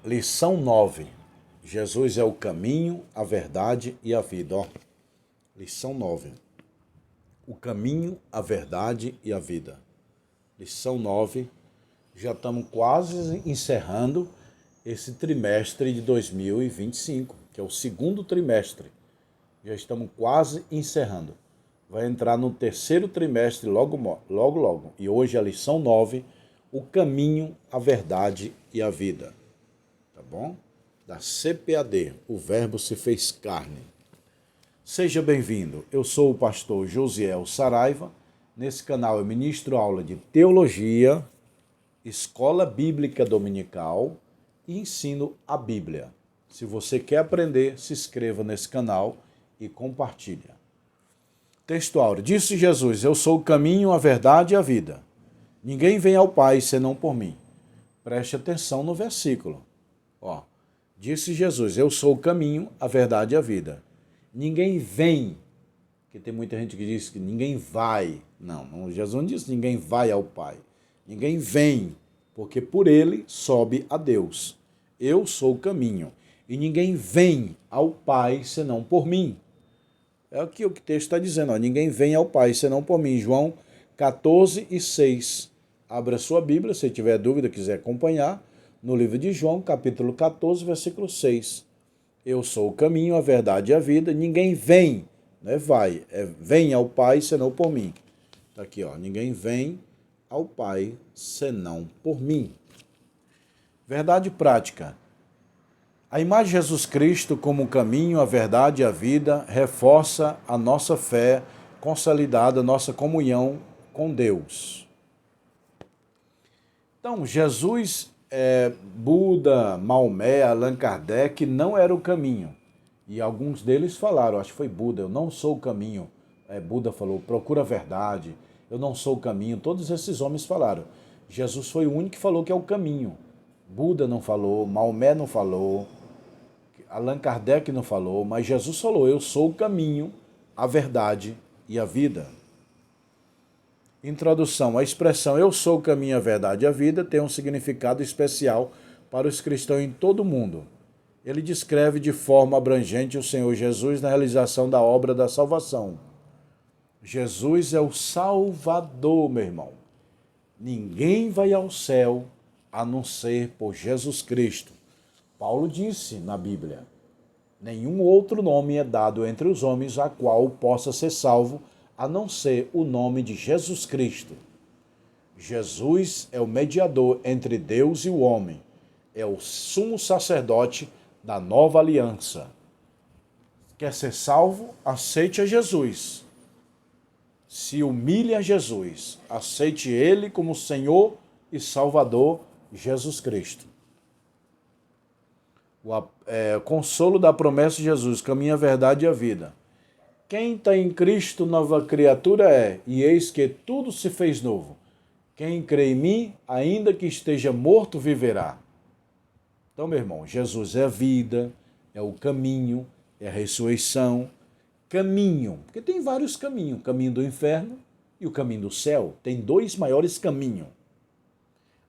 Lição 9. Jesus é o caminho, a verdade e a vida. Lição 9. O caminho, a verdade e a vida. Lição 9. Já estamos quase encerrando esse trimestre de 2025, que é o segundo trimestre. Já estamos quase encerrando. Vai entrar no terceiro trimestre logo. E hoje é a lição 9, o caminho, a verdade e a vida. Tá bom? Da CPAD, o Verbo se fez carne. Seja bem-vindo. Eu sou o pastor Josiel Saraiva. Nesse canal eu ministro aula de teologia, escola bíblica dominical e ensino a Bíblia. Se você quer aprender, se inscreva nesse canal e compartilha. Texto áureo. Disse Jesus: eu sou o caminho, a verdade e a vida. Ninguém vem ao Pai senão por mim. Preste atenção no versículo. Disse Jesus: eu sou o caminho, a verdade e a vida. Ninguém vem, porque tem muita gente que diz que ninguém vai. Não, Jesus não disse ninguém vai ao Pai. Ninguém vem, porque por ele sobe a Deus. Eu sou o caminho, e ninguém vem ao Pai senão por mim. É aqui o que o texto está dizendo. Ninguém vem ao Pai senão por mim. João 14:6. Abra sua Bíblia, se tiver dúvida, quiser acompanhar, no livro de João, capítulo 14, versículo 6. Eu sou o caminho, a verdade e a vida. Ninguém vem, não é vai, vem ao Pai senão por mim. Está aqui, ninguém vem ao Pai senão por mim. Verdade prática. A imagem de Jesus Cristo como o caminho, a verdade e a vida reforça a nossa fé, consolidada a nossa comunhão com Deus. Então, Jesus, Buda, Maomé, Allan Kardec não era o caminho. E alguns deles falaram, acho que foi Buda, eu não sou o caminho. Buda falou, procura a verdade, eu não sou o caminho. Todos esses homens falaram. Jesus foi o único que falou que é o caminho. Buda não falou, Maomé não falou, Allan Kardec não falou, mas Jesus falou, eu sou o caminho, a verdade e a vida. Introdução. A expressão eu sou o caminho, a verdade e a vida tem um significado especial para os cristãos em todo o mundo. Ele descreve de forma abrangente o Senhor Jesus na realização da obra da salvação. Jesus é o Salvador, meu irmão. Ninguém vai ao céu a não ser por Jesus Cristo. Paulo disse na Bíblia, nenhum outro nome é dado entre os homens a qual possa ser salvo, a não ser o nome de Jesus Cristo. Jesus é o mediador entre Deus e o homem, é o sumo sacerdote da nova aliança. Quer ser salvo? Aceite a Jesus. Se humilhe a Jesus, aceite ele como Senhor e Salvador, Jesus Cristo. O consolo da promessa de Jesus, caminho, a verdade e a vida. Quem está em Cristo, nova criatura é, e eis que tudo se fez novo. Quem crê em mim, ainda que esteja morto, viverá. Então, meu irmão, Jesus é a vida, é o caminho, é a ressurreição. Caminho, porque tem vários caminhos, o caminho do inferno e o caminho do céu. Tem dois maiores caminhos.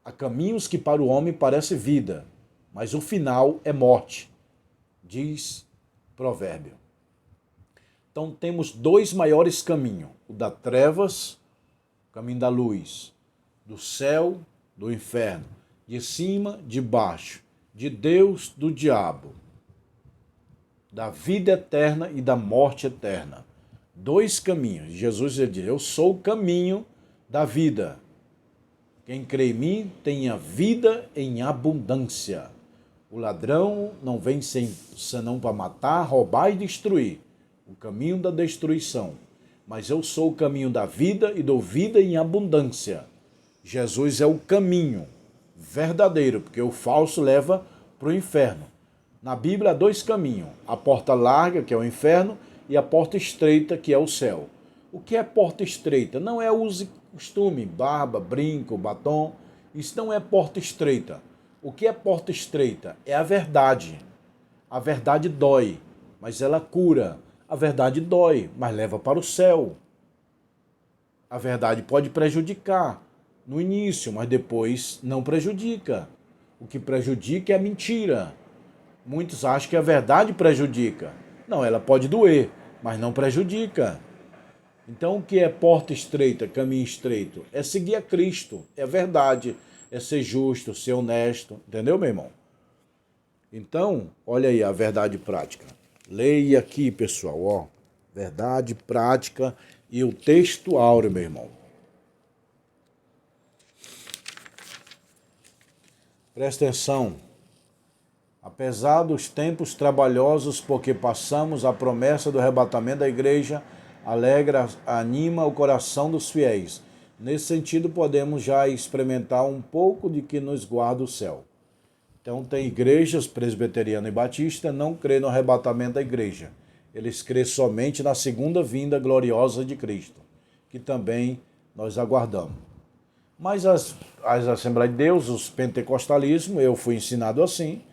Há caminhos que para o homem parece vida, mas o final é morte, diz Provérbio. Então temos dois maiores caminhos, o da trevas, o caminho da luz, do céu, do inferno, de cima, de baixo, de Deus, do diabo, da vida eterna e da morte eterna. Dois caminhos. Jesus diz, eu sou o caminho da vida. Quem crê em mim tem a vida em abundância. O ladrão não vem senão para matar, roubar e destruir. O caminho da destruição. Mas eu sou o caminho da vida e dou vida em abundância. Jesus é o caminho verdadeiro, porque o falso leva para o inferno. Na Bíblia há dois caminhos. A porta larga, que é o inferno, e a porta estreita, que é o céu. O que é porta estreita? Não é uso e costume, barba, brinco, batom. Isso não é porta estreita. O que é porta estreita? É a verdade. A verdade dói, mas ela cura. A verdade dói, mas leva para o céu. A verdade pode prejudicar no início, mas depois não prejudica. O que prejudica é a mentira. Muitos acham que a verdade prejudica. Não, ela pode doer, mas não prejudica. Então, o que é porta estreita, caminho estreito? É seguir a Cristo, é verdade, é ser justo, ser honesto. Entendeu, meu irmão? Então, olha aí a verdade prática. Leia aqui, pessoal, ó. Verdade prática e o texto áureo, meu irmão. Presta atenção. Apesar dos tempos trabalhosos porque passamos, a promessa do arrebatamento da igreja alegra, anima o coração dos fiéis. Nesse sentido, podemos já experimentar um pouco de que nos guarda o céu. Então, tem igrejas presbiteriana e batista não crê no arrebatamento da igreja. Eles crêem somente na segunda vinda gloriosa de Cristo, que também nós aguardamos. Mas as Assembleias de Deus, os pentecostalismos, eu fui ensinado assim,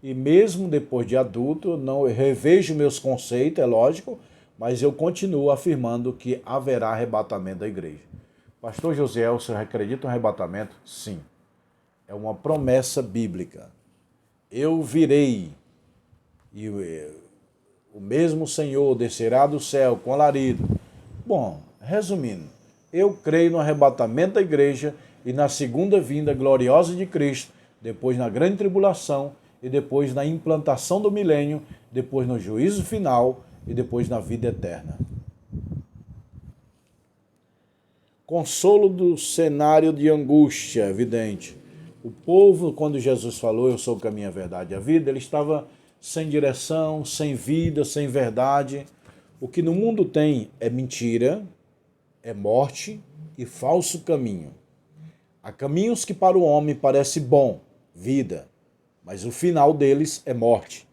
e mesmo depois de adulto, não revejo meus conceitos, é lógico, mas eu continuo afirmando que haverá arrebatamento da igreja. Pastor José, o senhor acredita no arrebatamento? Sim. É uma promessa bíblica. Eu virei, e o mesmo Senhor descerá do céu com alarido. Bom, resumindo, eu creio no arrebatamento da igreja e na segunda vinda gloriosa de Cristo, depois na grande tribulação e depois na implantação do milênio, depois no juízo final e depois na vida eterna. Consolo do cenário de angústia, evidente. O povo, quando Jesus falou, eu sou o caminho, a verdade e a vida, ele estava sem direção, sem vida, sem verdade. O que no mundo tem é mentira, é morte e falso caminho. Há caminhos que para o homem parece bom, vida, mas o final deles é morte.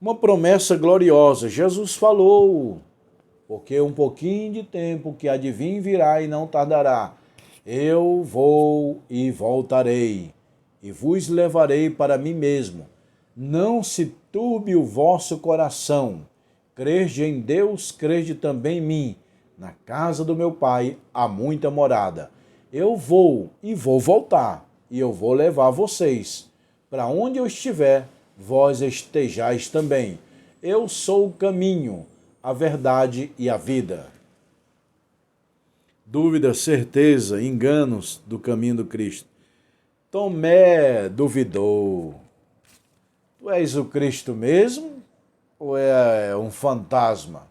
Uma promessa gloriosa, Jesus falou, porque um pouquinho de tempo que há de vir virá e não tardará. Eu vou e voltarei, e vos levarei para mim mesmo. Não se turbe o vosso coração. Crede em Deus, crede também em mim. Na casa do meu Pai há muita morada. Eu vou e vou voltar, e eu vou levar vocês. Para onde eu estiver, vós estejais também. Eu sou o caminho, a verdade e a vida. Dúvida, certeza, enganos do caminho do Cristo. Tomé duvidou. Tu és o Cristo mesmo? Ou é um fantasma?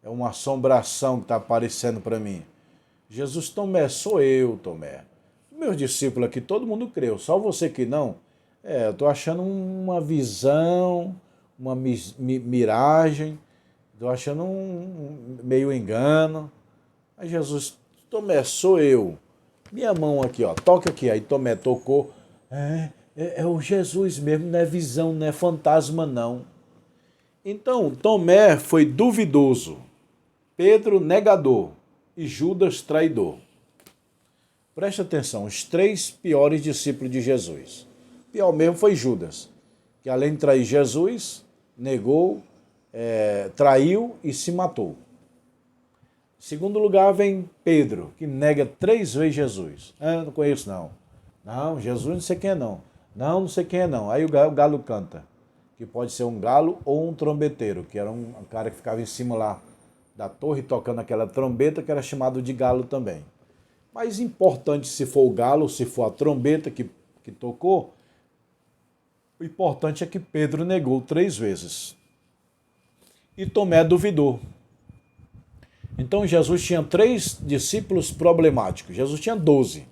É uma assombração que está aparecendo para mim? Jesus, Tomé, sou eu, Tomé. Meus discípulos aqui, todo mundo creu, só você que não. Eu estou achando uma visão, uma miragem, estou achando um meio engano. Aí Jesus, Tomé, sou eu. Minha mão aqui, ó, toca aqui. Aí Tomé tocou. É o Jesus mesmo, não é visão, não é fantasma, não. Então, Tomé foi duvidoso, Pedro negador e Judas traidor. Preste atenção, os três piores discípulos de Jesus. O pior mesmo foi Judas, que além de trair Jesus, negou, traiu e se matou. Em segundo lugar vem Pedro, que nega 3 vezes Jesus. Não conheço não. Não, Jesus não sei quem é não. Não sei quem é não. Aí o galo canta, que pode ser um galo ou um trombeteiro, que era um cara que ficava em cima lá da torre tocando aquela trombeta, que era chamado de galo também. Mas importante se for o galo, se for a trombeta que tocou, o importante é que Pedro negou 3 vezes. E Tomé duvidou. Então Jesus tinha 3 discípulos problemáticos. Jesus tinha 12.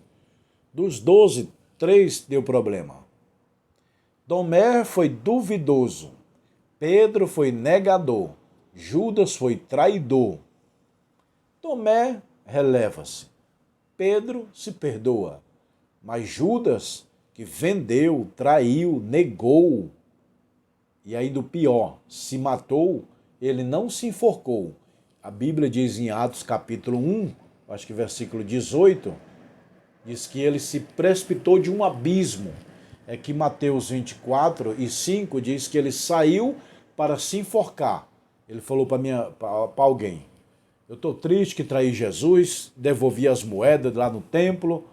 Dos 12, 3 deu problema. Tomé foi duvidoso. Pedro foi negador. Judas foi traidor. Tomé releva-se. Pedro se perdoa. Mas Judas, que vendeu, traiu, negou, e aí do pior, se matou, ele não se enforcou. A Bíblia diz em Atos capítulo 1, acho que versículo 18, diz que ele se precipitou de um abismo. É que Mateus 24 e 5 diz que ele saiu para se enforcar. Ele falou para alguém, eu estou triste que traí Jesus, devolvi as moedas lá no templo,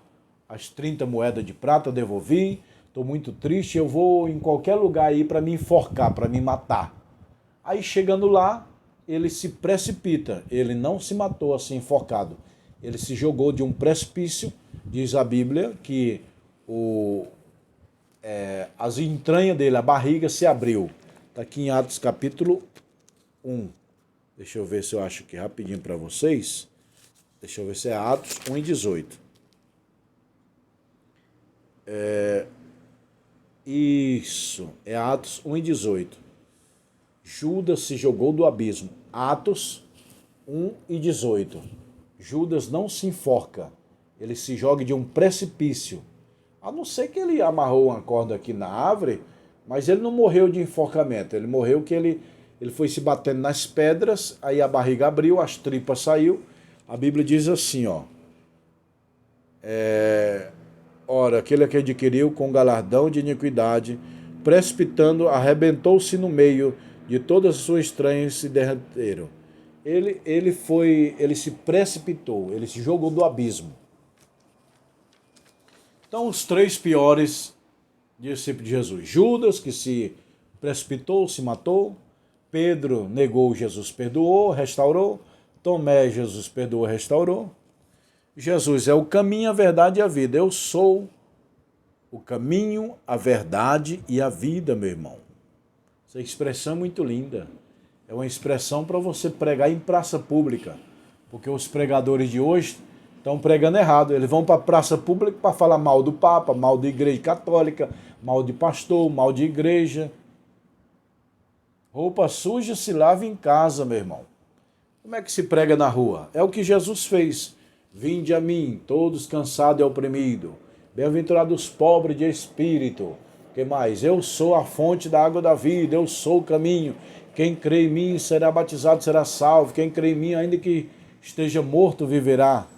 as 30 moedas de prata, devolvi, estou muito triste, eu vou em qualquer lugar aí para me enforcar, para me matar. Aí chegando lá, ele se precipita, ele não se matou assim enforcado, ele se jogou de um precipício, diz a Bíblia, que as entranhas dele, a barriga se abriu. Está aqui em Atos capítulo 1. Deixa eu ver se eu acho aqui rapidinho para vocês. Deixa eu ver se é Atos 1:18. Isso, é Atos 1:18. Judas se jogou do abismo. Atos 1:18. Judas não se enforca, ele se joga de um precipício. A não ser que ele amarrou uma corda aqui na árvore, mas ele não morreu de enforcamento. Ele morreu que ele foi se batendo nas pedras, aí a barriga abriu, as tripas saiu. A Bíblia diz assim, ó. Ora, aquele que adquiriu com galardão de iniquidade, precipitando, arrebentou-se no meio de todas as suas estranhas e se derreteram. Ele se precipitou, ele se jogou do abismo. Então, os três piores discípulos de Jesus. Judas, que se precipitou, se matou. Pedro negou, Jesus perdoou, restaurou. Tomé, Jesus perdoou, restaurou. Jesus é o caminho, a verdade e a vida. Eu sou o caminho, a verdade e a vida, meu irmão. Essa expressão é muito linda. É uma expressão para você pregar em praça pública. Porque os pregadores de hoje estão pregando errado. Eles vão para a praça pública para falar mal do Papa, mal da Igreja Católica, mal de pastor, mal de igreja. Roupa suja se lava em casa, meu irmão. Como é que se prega na rua? É o que Jesus fez. Vinde a mim, todos cansados e oprimidos. Bem-aventurados os pobres de espírito. Que mais? Eu sou a fonte da água da vida, eu sou o caminho. Quem crê em mim será batizado, será salvo. Quem crê em mim, ainda que esteja morto, viverá.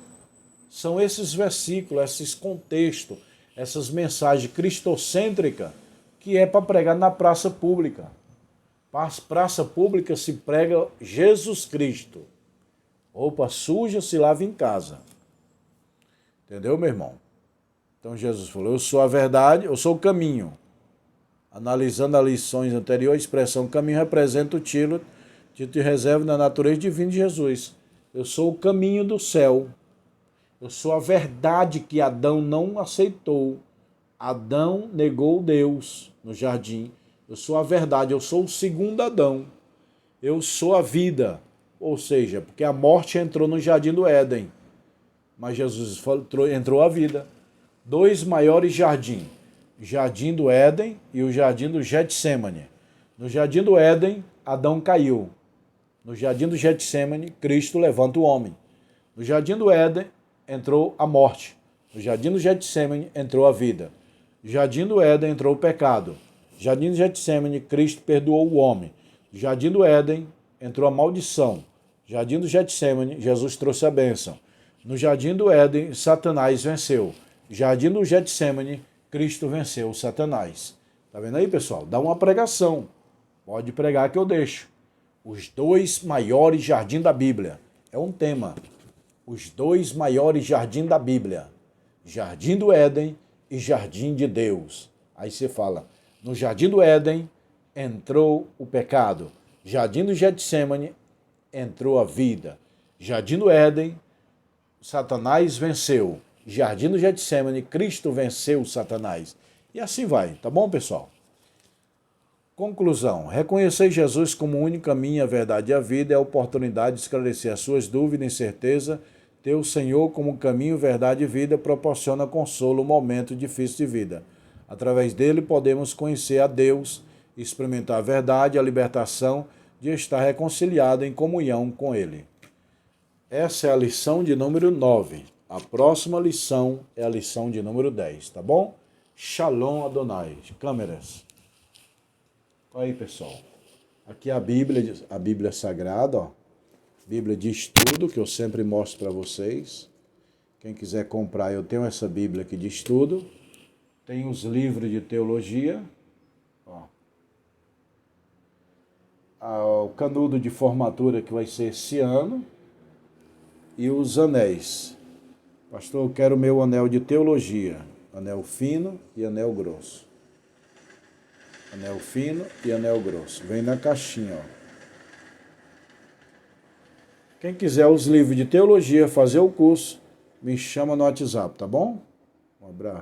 São esses versículos, esses contextos, essas mensagens cristocêntricas que é para pregar na praça pública. Praça pública se prega Jesus Cristo. Roupa suja se lava em casa. Entendeu, meu irmão? Então Jesus falou, eu sou a verdade, eu sou o caminho. Analisando as lições anteriores, a expressão caminho representa o título de reserva da natureza divina de Jesus. Eu sou o caminho do céu. Eu sou a verdade que Adão não aceitou. Adão negou Deus no jardim. Eu sou a verdade, eu sou o segundo Adão. Eu sou a vida. Ou seja, porque a morte entrou no jardim do Éden. Mas Jesus entrou a vida. Dois maiores jardins. O jardim do Éden e o jardim do Getsêmani. No jardim do Éden, Adão caiu. No jardim do Getsêmani, Cristo levanta o homem. No jardim do Éden, entrou a morte. No jardim do Getsêmani, entrou a vida. No jardim do Éden, entrou o pecado. No jardim do Getsêmani, Cristo perdoou o homem. No jardim do Éden, entrou a maldição. No jardim do Getsêmani, Jesus trouxe a bênção. No jardim do Éden, Satanás venceu. No jardim do Getsêmani, Cristo venceu Satanás. Tá vendo aí, pessoal? Dá uma pregação. Pode pregar que eu deixo. Os dois maiores jardins da Bíblia. É um tema. Os dois maiores jardins da Bíblia. Jardim do Éden e Jardim de Deus. Aí você fala, no Jardim do Éden entrou o pecado. Jardim do Getsêmani entrou a vida. Jardim do Éden, Satanás venceu. Jardim do Getsêmani, Cristo venceu Satanás. E assim vai, tá bom, pessoal? Conclusão. Reconhecer Jesus como o único caminho, a verdade e a vida é a oportunidade de esclarecer as suas dúvidas e incerteza. Ter o Senhor como caminho, verdade e vida proporciona consolo no momento difícil de vida. Através dele podemos conhecer a Deus, experimentar a verdade, a libertação de estar reconciliado em comunhão com ele. Essa é a lição de número 9. A próxima lição é a lição de número 10, tá bom? Shalom Adonai. Câmeras. Aí, pessoal. Aqui é a Bíblia Sagrada, ó. Bíblia de estudo, que eu sempre mostro para vocês. Quem quiser comprar, eu tenho essa Bíblia aqui de estudo. Tem os livros de teologia. Ó. O canudo de formatura que vai ser esse ano. E os anéis. Pastor, eu quero o meu anel de teologia. Anel fino e anel grosso. Anel fino e anel grosso. Vem na caixinha, ó. Quem quiser os livros de teologia, fazer o curso, me chama no WhatsApp, tá bom? Um abraço.